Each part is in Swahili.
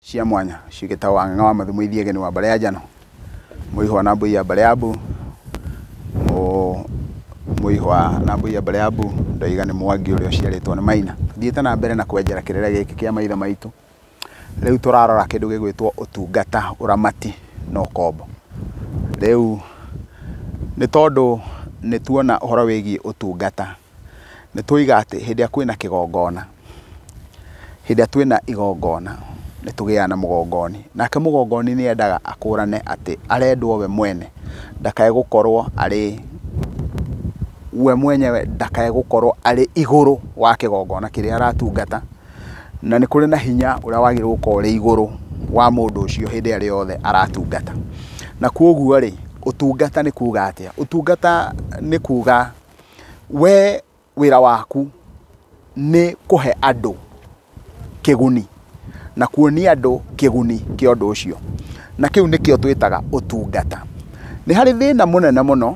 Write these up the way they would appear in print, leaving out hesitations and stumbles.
cia mwanya cigĩtagwo ng'awa mathumu ithiegeni wa mbare ya njano mũihwa na mbũi ya mbare ya mbu mũihwa na mbũi ya mbare ya mbu ndoiga nĩ mwangi ũrĩa ũciarĩtwo nĩ maina. Thiĩte na mbere na kwenjera kĩrĩra gĩkĩ kĩa maithe maitũ. Rĩu tũrarora kĩndũ gĩgwĩtwo ûtungata, ûramati na ûkombo. Rĩu nĩ tondũ nĩ tuona ũhoro wĩgiĩ ûtungata, nĩ tuiga atĩ hĩndĩ ĩrĩa kwĩna kĩgongona, hĩndĩ ĩrĩa twĩna igongona nĩ tũgĩaga na mũgongoni. Nake mũgongoni nĩ endaga akũrane atĩ arendwo we mwene ndakae gũkorwo arĩ we mwenyewe, ndakae gũkorwo arĩ igũrũ wa kĩgongona kĩrĩa aratungata, na nĩ kũrĩ na hinya ũrĩa wagĩrĩirwo gũkorwo ũrĩ igũrũ wa mũndũ ũcio hĩndĩ ĩrĩa yothe aratungata. Na kuoguo rĩ, ũtungata nĩ kuuga atĩa? Ũtungata nĩ kuuga we wĩra waku nĩ kũhe andũ kĩguni na kuonia andũ kĩguni kĩa ũndũ ũcio, na kĩu nĩkĩo twĩtaga ũtungata. Nĩ harĩ thĩna mũnene mũno,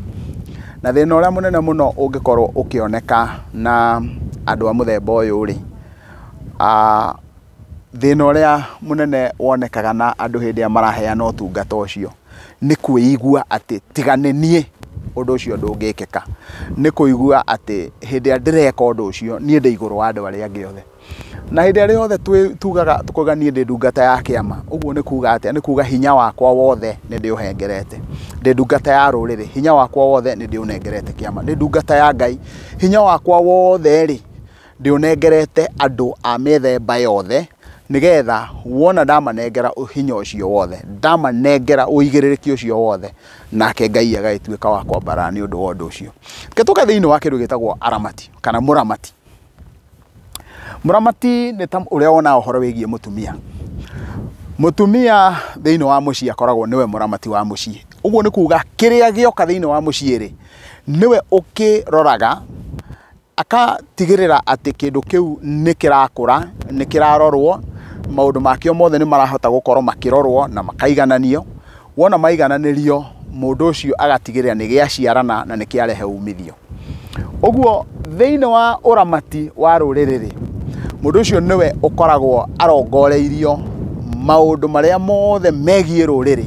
na thĩna ũrĩa mũnene mũno ũngĩkorwo ũkĩoneka na andũ a mũthemba ũyũ rĩ, thĩna ũrĩa mũnene wonekaga na andũ hĩndĩ ĩrĩa maraheana ũtungata ũcio nĩ kwĩigua atĩ tiga nĩ niĩ ũndũ ũcio ndũngĩkĩka, nĩ kũigua atĩ hĩndĩ ĩrĩa ndĩreka ũndũ ũcio niĩ ndĩ igũrũ wa andũ arĩa angĩ othe. Na hĩndĩ ĩrĩa yothe tugaga tukoiga niĩ ndĩ ndungata ya kĩama, ũguo nĩ kuuga atĩa? Nĩ kuuga hinya wakwa wothe nĩ ndĩũhengerete. Ndĩ ndungata ya rũrĩrĩ, hinya wakwa wothe nĩ ndĩũnengerete kĩama. Ndĩ ndungata ya Ngai, hinya wakwa wothe rĩ ndĩũnengerete andũ a mĩthemba yothe, nĩgetha wona ndamanengera hinya ũcio wothe, ndamanengera ũigĩrĩrĩki ũcio wothe, nake Ngai agagĩtuĩka wa kwambara nĩ ũndũ wa ũndũ ũcio. Tũke thĩinĩ wa kĩndũ gĩtagwo aramati kana mũramati. Mũramati nĩ ta ũrĩa wonaga ũhoro wĩgiĩ mũtumia. Mũtumia thĩinĩ wa mũciĩ akoragwo nĩwe mũramati wa mũciĩ. Ũguo nĩ kuuga kĩrĩa gĩoka thĩinĩ wa mũciĩ rĩ, nĩwe ũkĩroraga, akatigĩrĩra atĩ kĩndũ kĩu nĩ kĩrakũra, nĩ kĩrarorwo, maũndũ makĩo mothe nĩ marahota gũkorwo makĩrorwo na makaigananio. Wona maigananĩrio, mũndũ ũcio agatigĩrĩra nĩ gĩaciarana na nĩ kĩarehe umithio. Ũguo thĩinĩ wa ũramati wa rũrĩrĩ rĩ, mũndũ ũcio nĩwe ũkoragwo arongoreirio maũndũ marĩa mothe megiĩ rũrĩrĩ,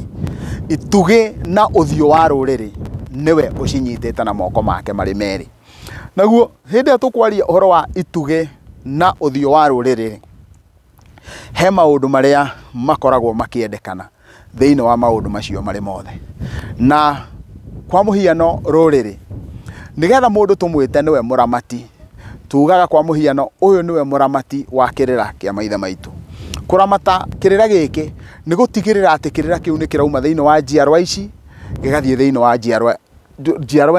itugĩ na ũthiũ wa rũrĩrĩ nĩwe ũcinyitĩte na moko make marĩ merĩ. Naguo hĩndĩ ĩrĩa tũkwaria ũhoro wa itugĩ na ũthiũ wa rũrĩrĩ, he maũndũ marĩa makoragwo makĩendekana thĩinĩ wa maũndũ macio marĩ mothe. Na kwa mũhiano rũrĩrĩ, nĩgetha mũndũ tũmwĩte nĩwe mũramati, tugaga kwa mũhiano ũyũ nĩwe mũramati wa kĩrĩra kĩa maithe maitũ. Kũramata kĩrĩra gĩkĩ nĩ gũtigĩrĩra atĩ kĩrĩra kĩu nĩ kĩrauma thĩinĩ wa njiarwa ici gĩgathiĩ thĩinĩ wa njiarwa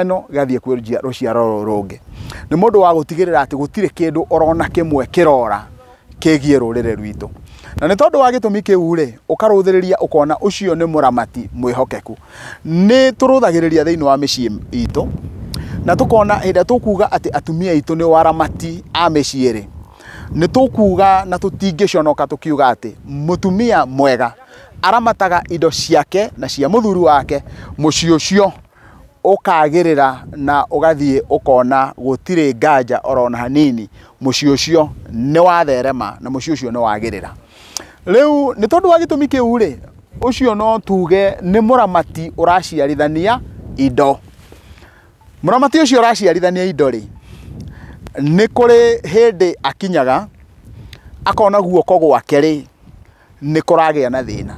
ĩno gĩgathiĩ kwĩ rũciaro rũngĩ. Nĩ mũndũ wa gũtigĩrĩra atĩ gũtirĩ kĩndũ orona kĩmwe kĩrora kĩgiĩ rũrĩrĩ rwitũ. Na nĩ tondũ wa gĩtũmi kĩu rĩ, ũkarũthĩrĩria ũkona ũcio nĩ mũramati mwĩhokeku. Nĩ tũrũthagĩrĩria thĩinĩ wa mĩciĩ itũ, na tũkona hĩndĩ ĩrĩa tũkuga atĩ atumia aitũ nĩ aramati a mĩciĩ rĩ, nĩ tũkuga na tũtingĩconoka tũkiuga atĩ mũtumia mwega aramataga indo ciake na cia mũthuri wake, mũciĩ ũcio ũkagĩrĩra na ũgathiĩ ũkona gũtirĩ nganja orona hanini, mũciĩ ũcio nĩ watherema na mũciĩ ũcio nĩ wagĩrĩra. Rĩu nĩ tondũ wa gĩtũmi kĩu rĩ, ũcio no tuge nĩ mũramati ũraciarithania indo. Mũramati ũcio ũraciarithania indo rĩ, nĩ kũrĩ hĩndĩ akinyaga akona guoko gwake rĩ nĩ kũragĩa na thĩna,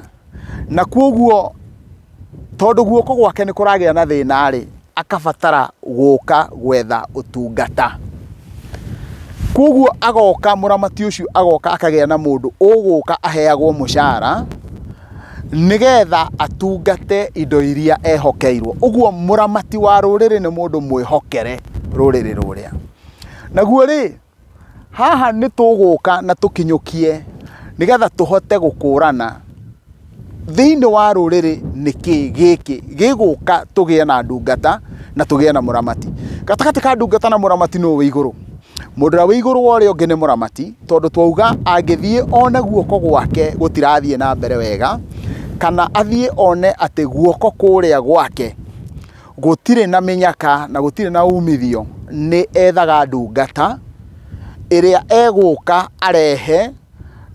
na kuoguo tondũ guoko gwake nĩ kũragĩa na thĩna rĩ, akabatara gũka gwetha ũtungata. Kuoguo agoka mũramati ũcio agoka akagĩa na mũndũ ũgũka aheagwo mũcara nĩgetha atungate indo iria ehokeirwo. Ũguo mũramati wa rũrĩrĩ nĩ mũndũ mwĩhokere rũrĩrĩ rũrĩa. Naguo rĩ, haha nĩ tũgũka na tũkinyũkie nĩgetha tũhote gũkũrana thĩinĩ wa rũrĩrĩ nĩkĩ gĩkĩ gĩgũka tũgĩe na ndungata na tũgĩe na mũramati. Gatagatĩ ka ndungata na mũramati nũũ wĩ igũrũ? Mũndũ ũrĩa wĩ igũrũ wa ũrĩa ũngĩ nĩ mũramati, tondũ twauga angĩthiĩ one guoko gwake gũtirathiĩ na mbere wega, kana athiĩ one atĩ guoko kũrĩa gwake gũtirĩ na mĩnyaka na gũtirĩ na umithio, nĩ ethaga ndungata ĩrĩa egũka arehe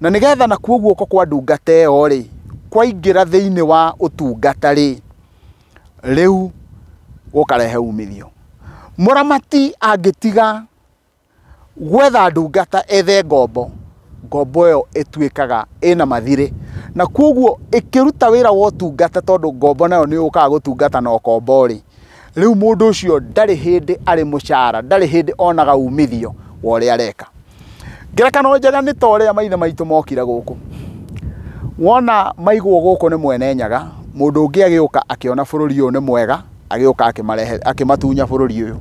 na nigetha na kuoguo kwa ndungata ĩyo ri kwaingĩra thĩinĩ wa ũtungata ri rĩu gũkarehe umithio. Mũramati angĩtiga gwetha ndungata ethe ngombo, ngombo ĩyo ĩtuĩkaga ĩna mathirĩ, na kuoguo ĩkĩruta wĩra wa ũtungata tondũ ngombo nayo nĩ yũkaga gũtungata na ũkombo ri, rĩu mũndũ ũcio ndarĩ hĩndĩ arĩ mũcara, ndarĩ hĩndĩ onaga umithio wa ũrĩa areka. Ngerekano njega nĩ ta ũrĩa maithe maitũ mokire gũkũ. Wona maigwo gũkũ nĩ Mwene Nyaga, mũndũ ũngĩ agĩũka akĩona bũrũri ũyũ nĩ mwega, agĩũka akĩmatunya bũrũri ũyũ.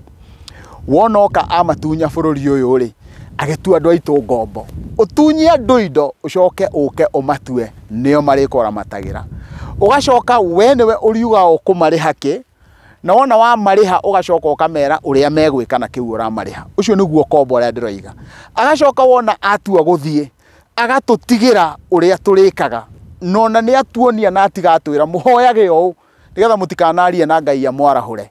Wona oka amatunya bũrũri ũyũ ri, agĩtua andũ aitũ ngombo. Ũtunye andũ indo ũcoke ũke ũmatue nĩo marĩkũramatagĩra. Ũgacoka we nĩwe ũriuga ũkũmarĩha kĩ, na wona wa marĩha ũgacoka ũkamera ũrĩa megwĩka na kĩu ũramarĩha. Ũcio nĩguo kombo ũrĩa ndĩroiga. Agacoka wona atua gũthiĩ, agatũtigĩra ũrĩa tũrĩkaga, nona nĩ atuonia na atigatwĩra mũhoyage ũũ nĩgetha mũtikanarie na Ngai amwarahũre.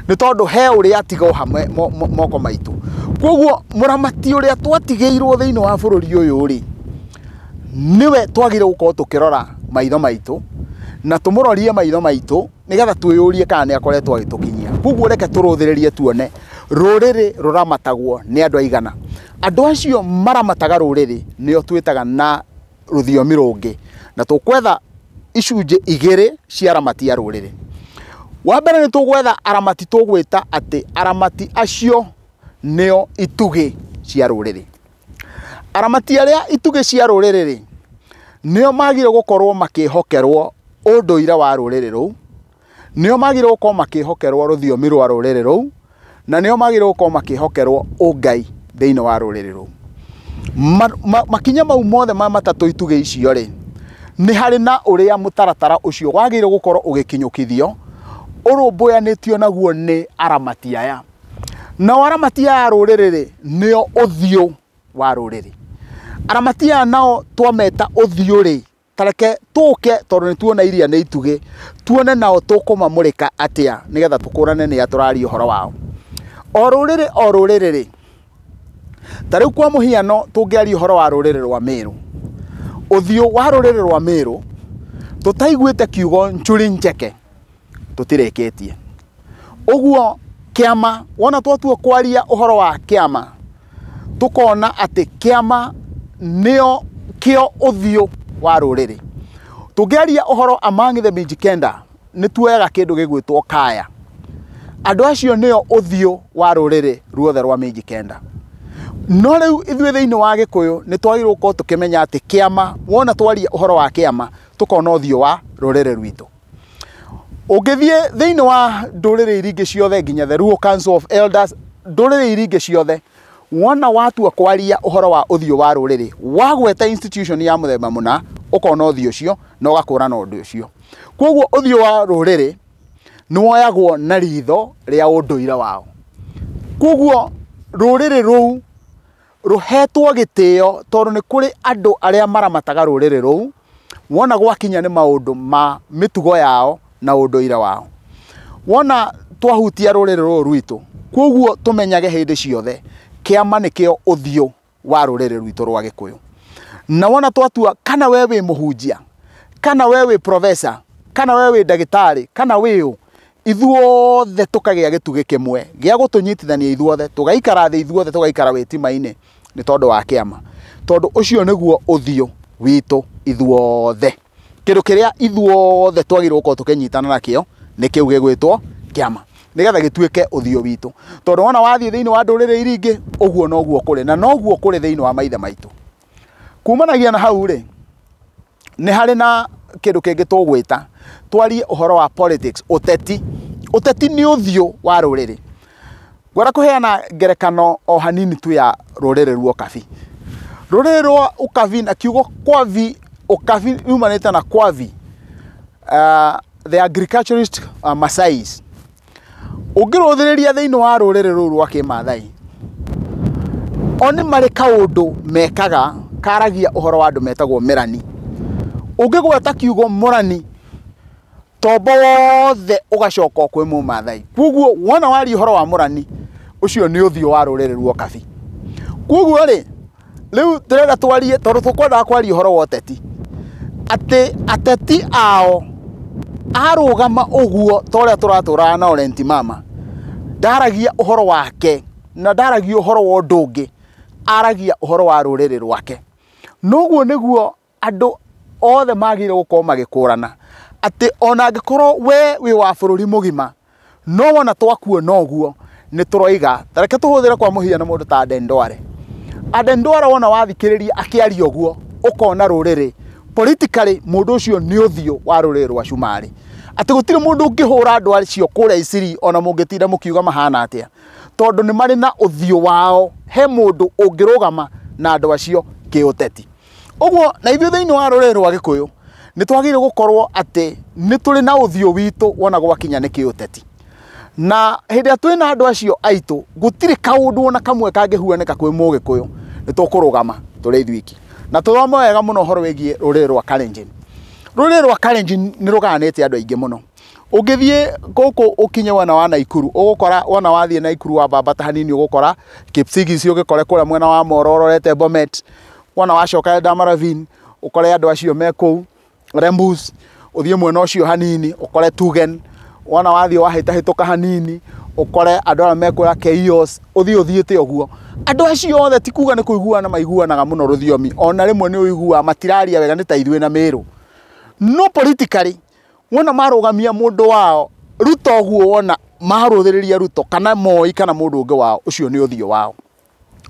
Nĩ tondũ he ũrĩa atiga hamwe moko maitũ. Koguo mũramati ũrĩa twatigĩirwo thĩinĩ wa bũrũri ũyũ ri, niwe twagĩrĩirwo gũkorwo tũkĩrora maitho maitũ, na tũmũrorie maitho maitũ nigetha twĩyũrie kana nĩ akoretwo agĩtũkinyia. Koguo reke tũrũthĩrĩrie tuone rũrĩrĩ rũramatagwo nĩ andũ aigana. Andũ acio maramataga rũrĩrĩ nĩo twĩtaga na rũthiomi rũngĩ, na tũkwetha icunjĩ igĩrĩ cia aramati a rũrĩrĩ. Wa mbere nĩ tũgwetha aramati tũgwĩta atĩ aramati acio nĩo itugĩ cia rũrĩrĩ. Aramati arĩa itugĩ cia rũrĩrĩ ri, nĩo magĩrĩirwo gũkorwo makĩhokerwo ũndũire wa rũrĩrĩ rũu, nĩo magĩrĩirwo gũkorwo makĩhokerwo rũthiomi rwa rũrĩrĩ rũu, na nĩo magĩrĩirwo gũkorwo makĩhokerwo ũngai thĩinĩ wa rũrĩrĩ rũu. Makinya mau mothe ma matatũ itugĩ icio ri, nĩ harĩ na ũrĩa mũtaratara ũcio wagĩrĩirwo gũkorwo ũgĩkinyũkithio, ũrũmbũyanĩtio naguo nĩ aramati aya. Nao aramati aya rũrĩrĩ ri nĩo ũthiũ wa rũrĩrĩ. Aramati aya nao twameta ũthiũ ri, tareke tũke tondũ nĩ tuona iria nĩ itugĩ, tuone nao tũkũmamũrĩka atĩa nĩgetha tũkũrane nĩ atũraria ũhoro wao. O rũrĩrĩ ri, ta rĩu kwa mũhiano tũngĩaria ũhoro wa rũrĩrĩ rwa Mĩrũ. Ũthiũ wa rũrĩrĩ rwa Mĩrũ tũtaiguĩte kiugo njũri njeke tũtirĩkĩtie. Ũguo kĩama, wona twatua kwaria ũhoro wa kĩama, tũkona atĩ kĩama nĩo kĩo ũthiũ wa rũrĩrĩ. Tũngĩaria ũhoro among the Mijikenda, nĩ tuoyaga kĩndũ gĩgwĩtwo kaya. Andũ acio nĩo ũthiũ wa rũrĩrĩ ruothe rwa Mijikenda. No rĩu ithuĩ thĩinĩ wa Gĩkũyũ nĩ twagĩrĩirwo gũkorwo tũkĩmenya atĩ kĩama, wona twaria ũhoro wa kĩama, tũkona ũthiũ wa rũrĩrĩ rwitũ. Ũngĩthiĩ thĩinĩ wa ndũrĩrĩ iria ingĩ ciothe nginya the Luo Council of Elders, ndũrĩrĩ iria ingĩ ciothe, wona watua kwaria ũhoro wa ũthiũ wa rũrĩrĩ, wagweta institution ya mũthemba mũna, ũkona ũthiũ ũcio na ũgakũrana ũndũ ũcio. Koguo ũthiũ wa rũrĩrĩ nĩ woyagwo na ritho rĩa ũndũire wao. Koguo rũrĩrĩ rũu rũhetwo gĩtĩo tondũ nĩ kũrĩ andũ arĩa maramataga rũrĩrĩ rũu, wona gwakinya nĩ maũndũ ma mĩtugo yao na ũndũire wao. Wona twahutia rũrĩrĩ rũu rwitũ, koguo tũmenyage hĩndĩ ciothe kĩama nĩkĩo ũthiũ wa rũrĩrĩ rwitũ rwa Gĩkũyũ. Na wona twatua kana we wĩ mũhunjia, kana we wĩ professor, kana we wĩ ndagĩtarĩ, kana wĩ ũ, ithuothe tũkagĩa gĩtugĩ kĩmwe gĩa gũtũnyitithania ithuothe, tũgaikara thĩ ithuothe, tũgaikara wĩtima-inĩ nĩ tondũ wa kĩama. Tondũ ũcio nĩguo ũthiũ witũ ithuothe. Kĩndũ kĩrĩa ithuothe twagĩrĩirwo gũkorwo tũkĩnyitana nakĩo nĩ kĩu gĩgwĩtwo kĩama, nĩgetha gĩtuĩke ũthiũ witũ. Tondũ wona wathiĩ thĩinĩ wa ndũrĩrĩ iria ingĩ, ũguo noguo kũrĩ, na noguo kũrĩ thĩinĩ wa maithe maitũ. Kumanagia na hau rĩ, nĩ harĩ na kĩndũ kĩngĩ tũgwĩta, twarie ũhoro wa politics, ũteti. Ũteti nĩ ũthiũ wa rũrĩrĩ. Ngwenda kũheana ngerekano o hanini tu ya rũrĩrĩ rwa Ũkabi. Rũrĩrĩ rwa Ũkabi na kiugo kwavi, Ũkabi yumanĩte na kwavi, the agriculturist Masais. Ũngĩrũthĩrĩria thĩinĩ wa rũrĩrĩ rũu rwa Kĩmathai, o nĩ marĩ kaũndũ mekaga karagia ũhoro wa andũ metagwo Mĩrani. Ũngĩgweta kiugo Mũrani, tombo wothe ũgacoka kwĩ Mũmathai. Koguo wona waria ũhoro wa Mũrani, ũcio nĩ ũthiũ wa rũrĩrĩ rwa Ũkabi. Koguo rĩ, Riu turenda twarie tondu tukwenda kwaria uhoro wa uteti ati ateti ao arugama uguo toria turatura na Orenti Mama ndaragia uhoro wake na ndaragia uhoro wa ndungi aragia uhoro wa ruriri rwake noguo niguo andu othe magire gukorwo magikurana ati ona angikorwo we wi wa bururi mugima no wona twakuona uguo ni turoiga tareke tuhuthire kwa muhiana mundu ta Aden Duale wona wathikiriria akiaria uguo ukona ruriri politically mundu ucio ni uthio wa ruriri rwa Shumari ati gutire mundu ungihura andu acio kuria Isiri ona mungitinda mukiuga mahana atia tondu ni mari na uthio wao he mundu ungirugama na andu acio kiuteti uguo na ithuĩ thĩinĩ wa ruriri rwa Gikuyu ni twagire gukorwo ati ni turi na uthio witu wona gwakinya ni kiuteti na hindi atwi na andu acio aitu gutire kaundu ona kamwe kangihuaneka kwi Mugikuyu ni tukurugama turi ithwiki na tuthoma wega muno horo wigie ruriri rwa Kalenjin. Ruriri rwa Kalenjin ni ruganite andu aingi muno ungithie guku ukinye wana wa Naikuru ugukora wana wathie Naikuru wa bambata hanini ugukora Kipsigis ugikore kure mwena wa Mororo rete Bomet wana wacoka Damaravine ukore andu acio mekou Rembus uthie mwena ucio hanini ukore Tugen wana wathie wahitahituka hanini ukore andu ara mekura Keios uthiete uguo andu acio othe ti kuga ni kuiguana maiguanaga muno ruthiomi ona rimwe ni uigua matiraria wega ni ta ithwe na Meru no politically wona marugamia mundu wao Ruto uguo wona maruthiriria Ruto kana Moi kana mundu ungi wao ucio ni uthio wao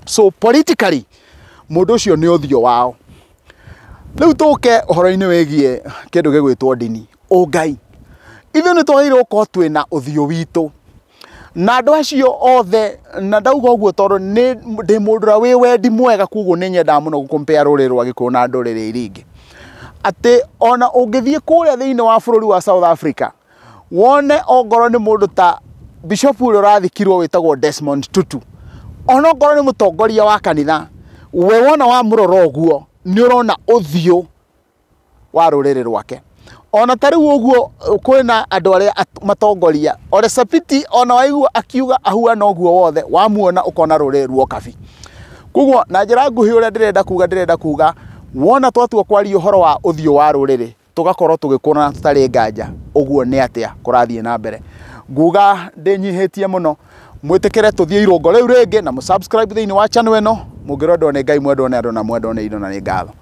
so politically mundu ucio ni uthio wao riu tuke uhoro-ini wigie kindu gigwitwo ndini ungai ithuĩ nĩ twagĩrĩirwo gũkorwo twĩna ũthiũ witũ na andũ acio othe na ndauga ũguo tondũ ndĩ mũndũ ũrĩa wĩ wendi mwega koguo nĩ nyendaga mũno gũkompea rũrĩrĩ rwa Gĩkũyũ na ndũrĩrĩ iria ingĩ atĩ ona ũngĩthiĩ kũrĩa thĩinĩ wa bũrũri wa South Africa wone ongorwo nĩ mũndũ ta Bishop ũrĩa ũrathikirwo wĩtagwo Desmond Tutu ona ongorwo nĩ mũtongoria wa kanitha we wona wa mũrora ũguo nĩ ũrona ũthiũ wa rũrĩrĩ rwake ona tariu uguo kwina andu aria matongoria ore Sapiti ona waigua akiuga ahuana uguo wothe wamuona ukona ruriri rwo kabi koguo na njira nguhi uria ndirenda kuga wona twatua kwaria uhoro wa uthio wa ruriri tugakorwo tugikuna tutari nganja uguo ni atia kurathie na mbere nguga ndinyihitie muno mwitikire tuthie irongo riu ringi na subscribe thiini wa channel eno mungirwo ndone ngai mwendwo ne andu na mwendwo ne indo na ni ngatho.